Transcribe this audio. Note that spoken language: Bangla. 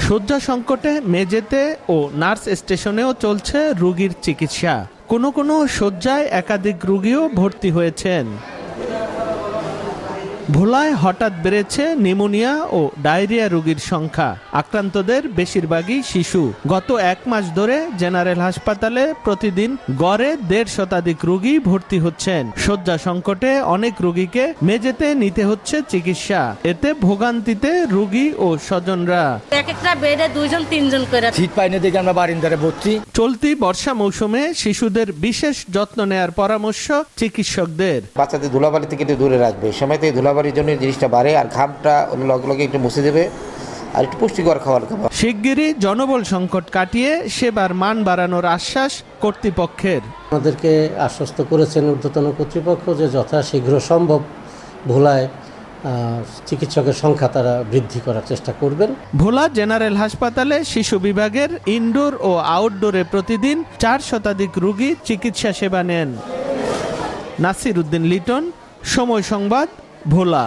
শয্যা সংকটে মেঝেতে ও নার্স স্টেশনেও চলছে রোগীর চিকিৎসা। কোনো কোনো শয্যায় একাধিক রোগীও ভর্তি হয়েছেন। ভোলায় হঠাৎ বেড়েছে নিউমোনিয়া ও ডায়রিয়া রোগীর সংখ্যা। আক্রান্তদের বেশিরভাগই শিশু। গত 1 মাস ধরে জেনারেল হাসপাতালে প্রতিদিন গড়ে 1.5 শতাধিক রোগী ভর্তি হচ্ছেন। শয্যা সংকটে অনেক রোগীকে মেঝেতে নিতে হচ্ছে চিকিৎসা। এতে ভোগান্তিতে রোগী ও স্বজনরা। একটা বেডে 2-3 জন করে সিট পাই না দেখে আমরা বারিন্দারে ভর্তি। চলতি বর্ষা মৌসুমে শিশুদের বিশেষ যত্ন নেয়ার পরামর্শ চিকিৎসকদের। বাচ্চাদের ধুলাবালি থেকে একটু দূরে রাখবে। সময় থেকে ধুলাবালির জন্য জিনিসটা বাড়ে, আর ঘামটা লগে লগে একটু মুছে দেবে, আর একটু পুষ্টিকর খাবার খাবে। শিগগিরই জনবল সংকট কাটিয়ে সেবার মান বাড়ানোর আশ্বাস কর্তৃপক্ষের। আমাদেরকে আশ্বস্ত করেছেন ঊর্ধ্বতন কর্তৃপক্ষ যে যথাশীঘ্র সম্ভব ভোলায় চিকিৎসকের সংখ্যা তারা বৃদ্ধি করার চেষ্টা করবেন। ভোলা জেনারেল হাসপাতালে শিশু বিভাগের ইনডোর ও আউটডোরে প্রতিদিন 4 শতাধিক রোগী চিকিৎসা সেবা নেন। নাসির উদ্দিন লিটন, সময় সংবাদ, ভোলা।